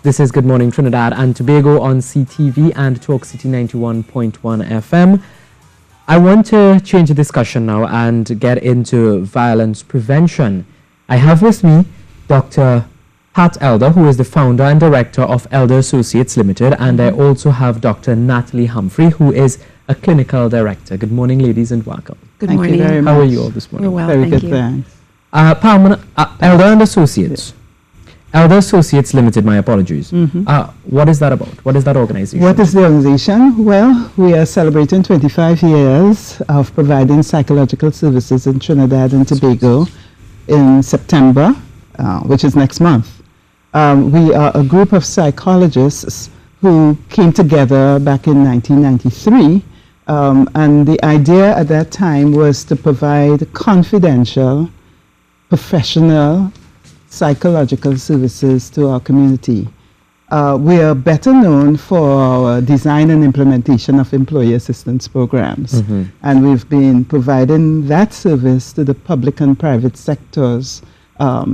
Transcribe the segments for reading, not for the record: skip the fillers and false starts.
This is Good Morning Trinidad and Tobago on CTV and Talk City 91.1 FM. I want to change the discussion now and get into violence prevention. I have with me Dr. Pat Elder, who is the founder and director of Elder Associates Limited, and I also have Dr. Natalie Humphrey, who is a clinical director. Good morning, ladies, and welcome. Good morning. Thank you very much. How are you all this morning? We're well, Very thank good, you. thanks. Palmer, Elder and Associates. Elder Associates Limited, my apologies. What is that about? What is that organization? What is the organization? Well, we are celebrating 25 years of providing psychological services in Trinidad and Tobago in September, which is next month. We are a group of psychologists who came together back in 1993, and the idea at that time was to provide confidential, professional, psychological services to our community. We are better known for our design and implementation of employee assistance programs, and we've been providing that service to the public and private sectors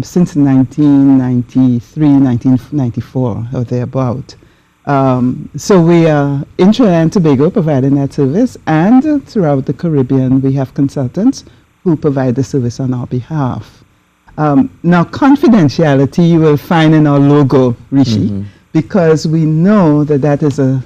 since 1993, 1994, or thereabout. So we are in Trinidad and Tobago providing that service, and throughout the Caribbean we have consultants who provide the service on our behalf. Now, confidentiality you will find in our logo, Rishi, because we know that that is a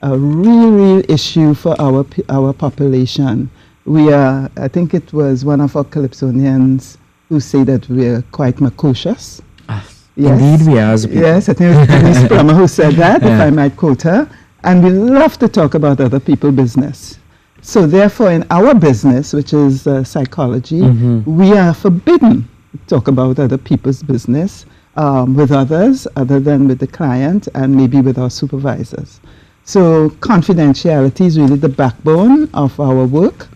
real issue for our population. We are, I think it was one of our Calypsonians who say that we are quite precocious. Yes. Indeed we are as a people. Yes, I think it was Denise Plummer who said that, if I might quote her. And we love to talk about other people's business. So therefore, in our business, which is psychology, we are forbidden talk about other people's business with others other than with the client and maybe with our supervisors. So confidentiality is really the backbone of our work,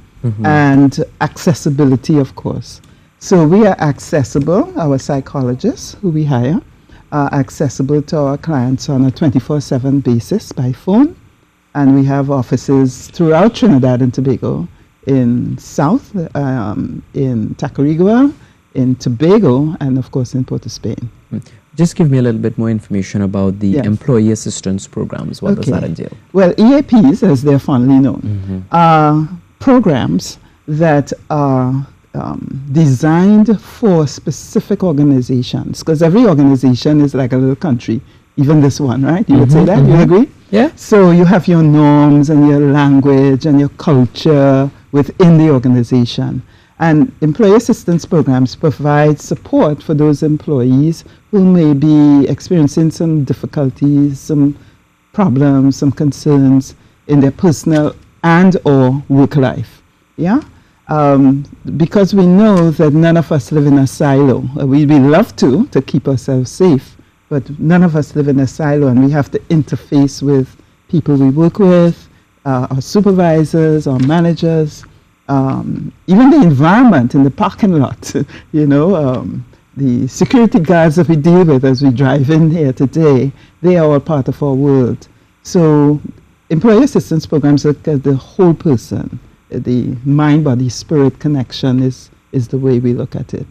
and accessibility, of course. So we are accessible, our psychologists who we hire are accessible to our clients on a 24/7 basis by phone, and we have offices throughout Trinidad and Tobago, in South, in Tacarigua, in Tobago, and of course in Port of Spain. Just give me a little bit more information about the employee assistance programs. What does that entail? Well, EAPs, as they're fondly known, are programs that are designed for specific organizations, because every organization is like a little country, even this one, right? You would say that? You agree? Yeah. So you have your norms and your language and your culture within the organization. And employee assistance programs provide support for those employees who may be experiencing some difficulties, some problems, some concerns in their personal and or work life. Yeah? Because we know that none of us live in a silo. We love to keep ourselves safe, but none of us live in a silo, and we have to interface with people we work with, our supervisors, our managers, even the environment in the parking lot, the security guards that we deal with as we drive in here today, they are all part of our world. So employee assistance programs look at the whole person. The mind, body, spirit connection is the way we look at it.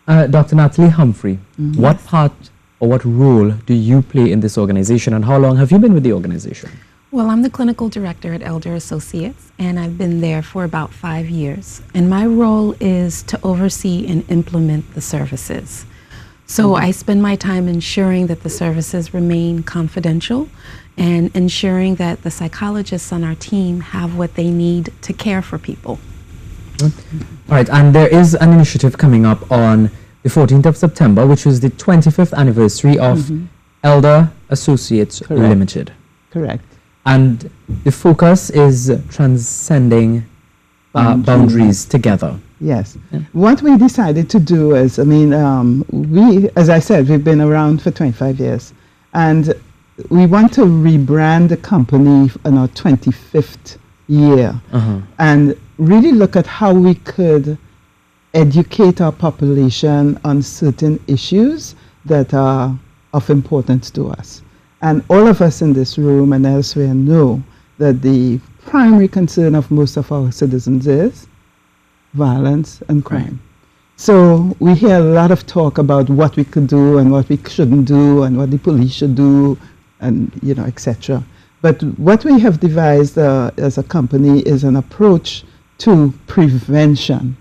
Dr. Natalie Humphrey, what part or what role do you play in this organization, and how long have you been with the organization? Well, I'm the clinical director at Elder Associates, and I've been there for about 5 years. And my role is to oversee and implement the services. So I spend my time ensuring that the services remain confidential and ensuring that the psychologists on our team have what they need to care for people. All right, and there is an initiative coming up on the 14th of September, which is the 25th anniversary of Elder Associates Limited. Correct. And the focus is transcending boundaries together. Yes. What we decided to do is, we, as I said, we've been around for 25 years. And we want to rebrand the company in our 25th year. And really look at how we could educate our population on certain issues that are of importance to us. And all of us in this room and elsewhere know that the primary concern of most of our citizens is violence and crime. So we hear a lot of talk about what we could do and what we shouldn't do and what the police should do and, etc. But what we have devised as a company is an approach to prevention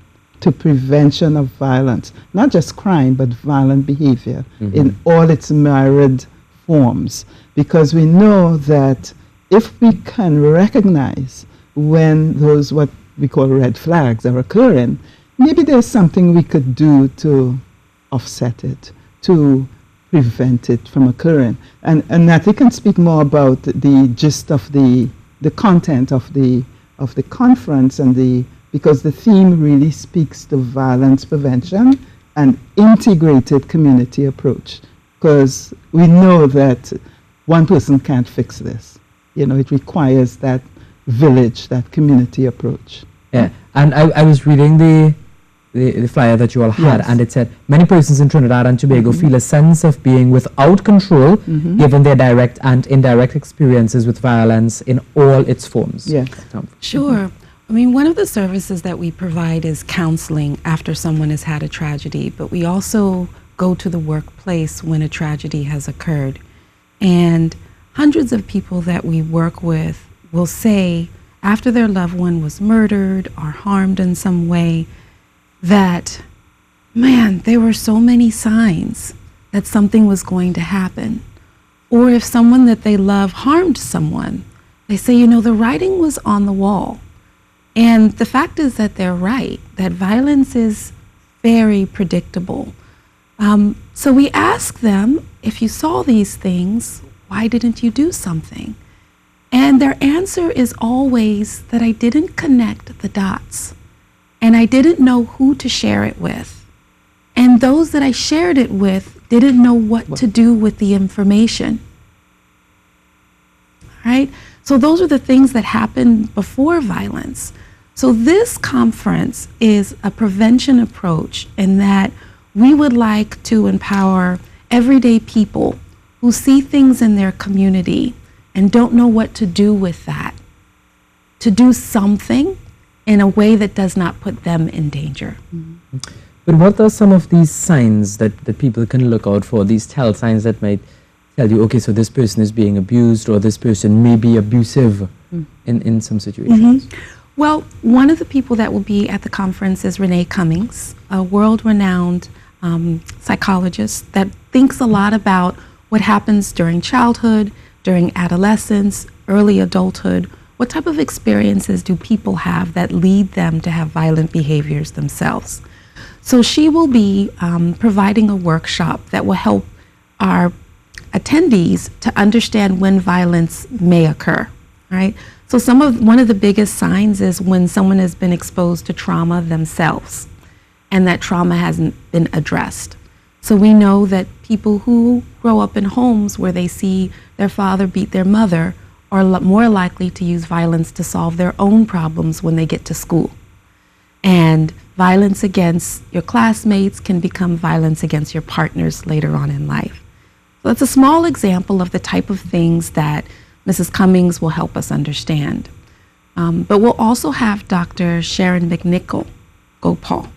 of violence, not just crime, but violent behavior in all its myriad forms. Because we know that if we can recognize when those what we call red flags are occurring, maybe there's something we could do to offset it, to prevent it from occurring. And Natalie can speak more about the gist of the content of the conference because the theme really speaks to violence prevention and integrated community approach. Because we know that one person can't fix this. It requires that village, that community approach. Yeah, and I was reading the flyer that you all had, and it said, many persons in Trinidad and Tobago feel a sense of being without control given their direct and indirect experiences with violence in all its forms. Yes. Sure. I mean, one of the services that we provide is counseling after someone has had a tragedy, but we also go to the workplace when a tragedy has occurred. And hundreds of people that we work with will say, after their loved one was murdered or harmed in some way, that, man, there were so many signs that something was going to happen. Or if someone that they love harmed someone, they say, the writing was on the wall. And the fact is that they're right, that violence is very predictable. So we ask them, if you saw these things, why didn't you do something? And their answer is always that I didn't connect the dots. And I didn't know who to share it with. And those that I shared it with didn't know what to do with the information. All right? So those are the things that happen before violence. So this conference is a prevention approach in that we would like to empower everyday people who see things in their community and don't know what to do with that, to do something in a way that does not put them in danger. But what are some of these signs that people can look out for, these tell signs that might tell you, okay, so this person is being abused or this person may be abusive in some situations? Well, one of the people that will be at the conference is Renee Cummings, a world-renowned psychologist that thinks a lot about what happens during childhood, during adolescence, early adulthood. What type of experiences do people have that lead them to have violent behaviors themselves? So she will be providing a workshop that will help our attendees to understand when violence may occur, right? So one of the biggest signs is when someone has been exposed to trauma themselves and that trauma hasn't been addressed. So we know that people who grow up in homes where they see their father beat their mother are more likely to use violence to solve their own problems when they get to school. And violence against your classmates can become violence against your partners later on in life. So that's a small example of the type of things that Mrs. Cummings will help us understand. But we'll also have Dr. Sharon McNichol Gopal,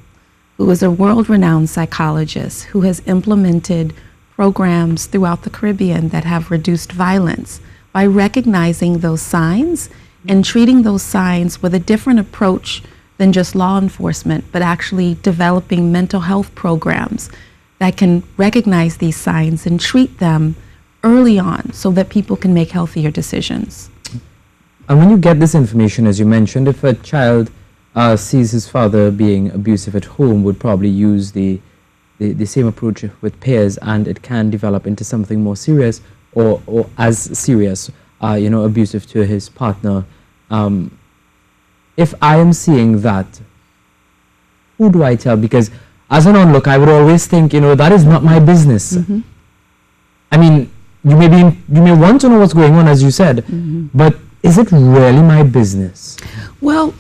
who is a world-renowned psychologist who has implemented programs throughout the Caribbean that have reduced violence by recognizing those signs and treating those signs with a different approach than just law enforcement, but actually developing mental health programs that can recognize these signs and treat them early on so that people can make healthier decisions. And when you get this information, as you mentioned, if a child sees his father being abusive at home, would probably use the same approach with peers, and it can develop into something more serious or as serious, abusive to his partner. If I am seeing that, who do I tell? Because as an onlooker, I would always think, that is not my business. I mean, you may want to know what's going on, as you said, but is it really my business? Well,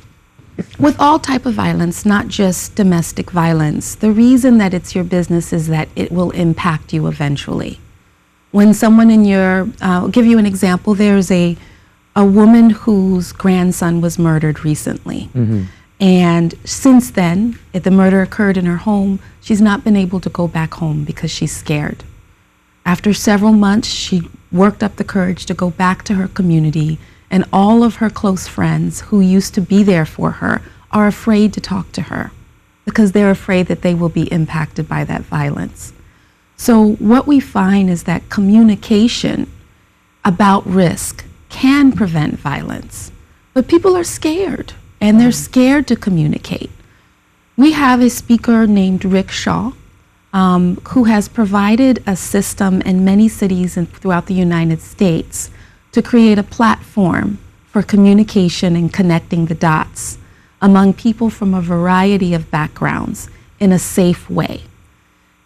with all type of violence, not just domestic violence, the reason that it's your business is that it will impact you eventually. When someone I'll give you an example. There's a woman whose grandson was murdered recently. And since then, if the murder occurred in her home, she's not been able to go back home because she's scared. After several months, she worked up the courage to go back to her community, and all of her close friends who used to be there for her are afraid to talk to her because they're afraid that they will be impacted by that violence. So what we find is that communication about risk can prevent violence, but people are scared, and they're scared to communicate. We have a speaker named Rick Shaw, who has provided a system in many cities and throughout the United States to create a platform for communication and connecting the dots among people from a variety of backgrounds in a safe way.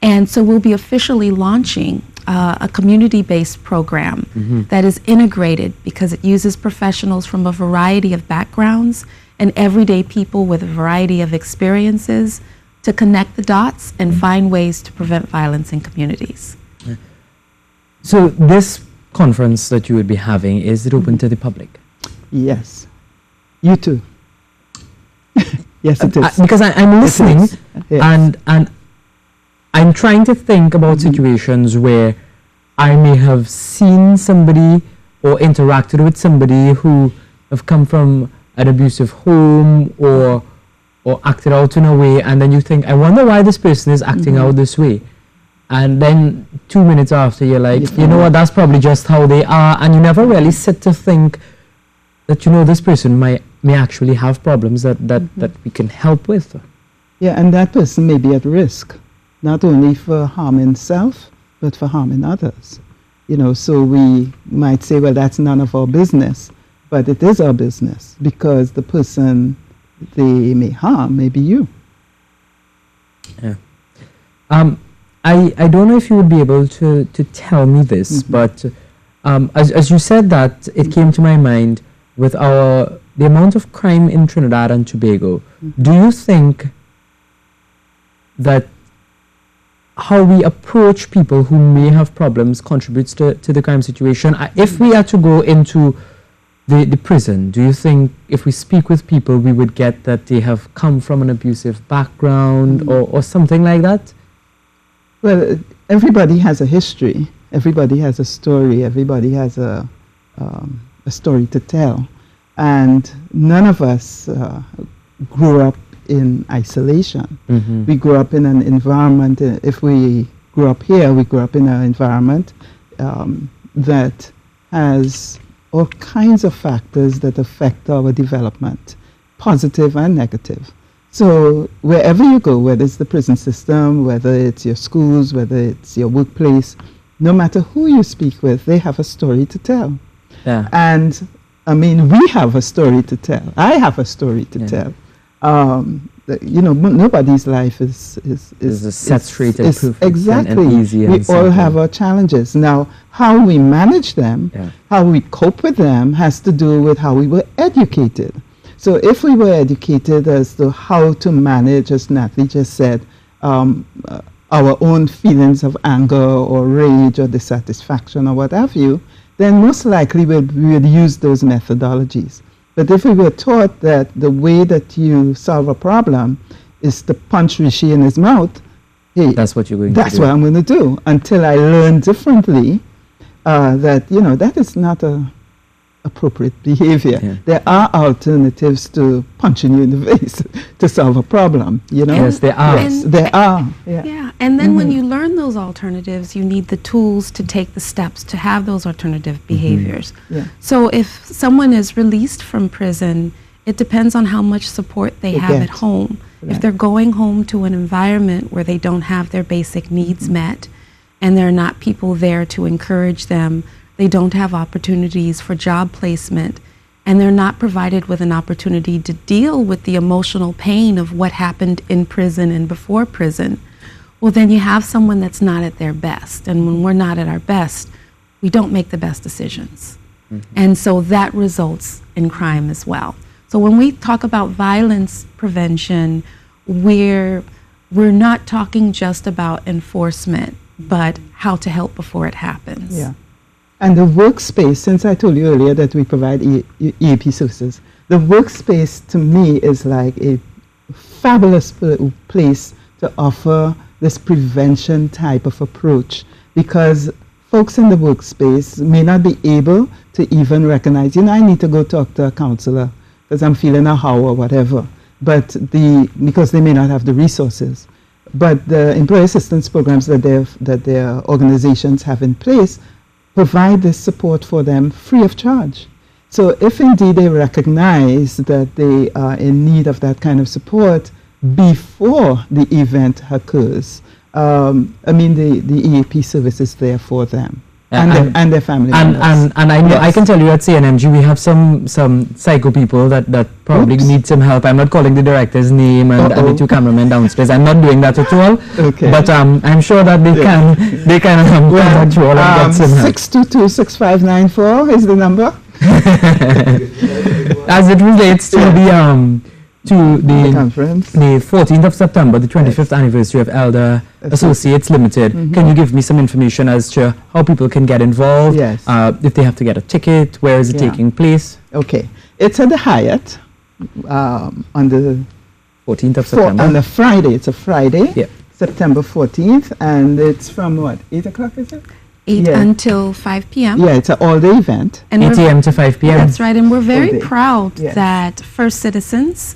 And so we'll be officially launching a community-based program that is integrated because it uses professionals from a variety of backgrounds and everyday people with a variety of experiences to connect the dots and find ways to prevent violence in communities. So this conference that you would be having, is it open to the public? Yes. You too. Yes, it is. Because I'm listening Yes. and I'm trying to think about situations where I may have seen somebody or interacted with somebody who have come from an abusive home or acted out in a way, and then you think, I wonder why this person is acting out this way. And then 2 minutes after, you're like, you know what, that's probably just how they are, and you never really sit to think that, you know, this person may actually have problems that we can help with. Yeah, and that person may be at risk, not only for harming self, but for harming others. You know, so we might say, well, that's none of our business, but it is our business because the person they may harm may be you. Yeah. I don't know if you would be able to tell me this, but as you said that, it came to my mind with the amount of crime in Trinidad and Tobago. Do you think that how we approach people who may have problems contributes to the crime situation? If we are to go into the prison, do you think if we speak with people, we would get that they have come from an abusive background or something like that? Well, everybody has a history. Everybody has a story. Everybody has a story to tell. And none of us grew up in isolation. We grew up in an environment. If we grew up here, we grew up in an environment that has all kinds of factors that affect our development, positive and negative. So wherever you go, whether it's the prison system, whether it's your schools, whether it's your workplace, no matter who you speak with, they have a story to tell. Yeah. And I mean, we have a story to tell. I have a story to tell. You know, nobody's life is a saturated, perfect, exactly. and easy. We all have our challenges. Now, how we manage them, how we cope with them, has to do with how we were educated. So if we were educated as to how to manage, as Natalie just said, our own feelings of anger or rage or dissatisfaction or what have you, then most likely we would use those methodologies. But if we were taught that the way that you solve a problem is to punch Rishi in his mouth, hey, that's what you're going to do. That's what I'm going to do until I learn differently that, you know, that is not a appropriate behavior. Yeah. There are alternatives to punching you in the face to solve a problem, you know? Yes, there are. Yes, there are. Yeah. Yeah, and then when you learn those alternatives, you need the tools to take the steps to have those alternative behaviors. Yeah. So if someone is released from prison, it depends on how much support they have at home. Right. If they're going home to an environment where they don't have their basic needs met, and there are not people there to encourage them, they don't have opportunities for job placement, and they're not provided with an opportunity to deal with the emotional pain of what happened in prison and before prison, well, then you have someone that's not at their best. And when we're not at our best, we don't make the best decisions. And so that results in crime as well. So when we talk about violence prevention, we're not talking just about enforcement, but how to help before it happens. Yeah. And the workspace, since I told you earlier that we provide EAP services, The workspace to me is like a fabulous place to offer this prevention type of approach, because folks in the workspace may not be able to even recognize, I need to go talk to a counselor because I'm feeling a how or whatever, because they may not have the resources. But the employee assistance programs that their organizations have in place provide this support for them free of charge. So if indeed they recognize that they are in need of that kind of support before the event occurs, the EAP service is there for them and their family members. And I know, I can tell you at CNMG we have some psycho people that probably need some help. I'm not calling the director's name and the two cameramen downstairs. I'm not doing that at all. Okay. But I'm sure that they can contact you all and get some help. 622-6594 is the number. As it relates to the conference, the 14th of September, the 25th anniversary of Elder Associates Limited. Can you give me some information as to how people can get involved? Yes. If they have to get a ticket, where is it taking place? Okay. It's at the Hyatt on the 14th of September. On a Friday. It's a Friday. Yeah. September 14th, and it's from what? 8 o'clock, is it? 8 until 5 p.m. Yeah, it's an all-day event. And 8 a.m. to 5 p.m. That's right, and we're very All-day. proud Yes. that First Citizens,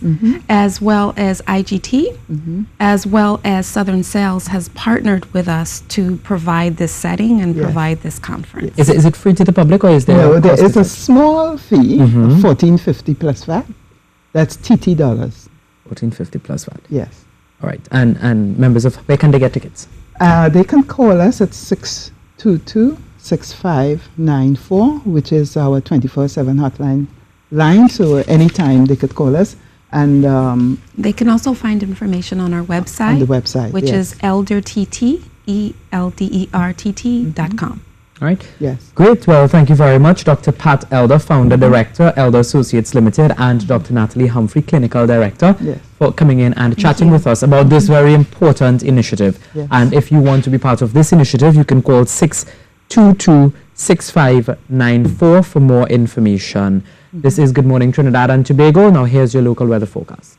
as well as IGT, as well as Southern Sales, has partnered with us to provide this setting and Yes. provide this conference. Is it free to the public, or is there? No, there cost is a attached? small fee, $14.50 plus VAT. That's TT dollars. $14.50 plus VAT. Yes. All right, and members of, where can they get tickets? They can call us at 622-6594, which is our 24/7 hotline line. So anytime they could call us, and They can also find information on our website, on the website, which yes. is eldertt, eldertt.com. All right. Yes. Great. Well, thank you very much, Dr. Pat Elder, Founder Director, Elder Associates Limited, and Dr. Natalie Humphrey, Clinical Director, Yes. for coming in and chatting with us about this very important initiative. Yes. And if you want to be part of this initiative, you can call 622-6594 for more information. This is Good Morning Trinidad and Tobago. Now here's your local weather forecast.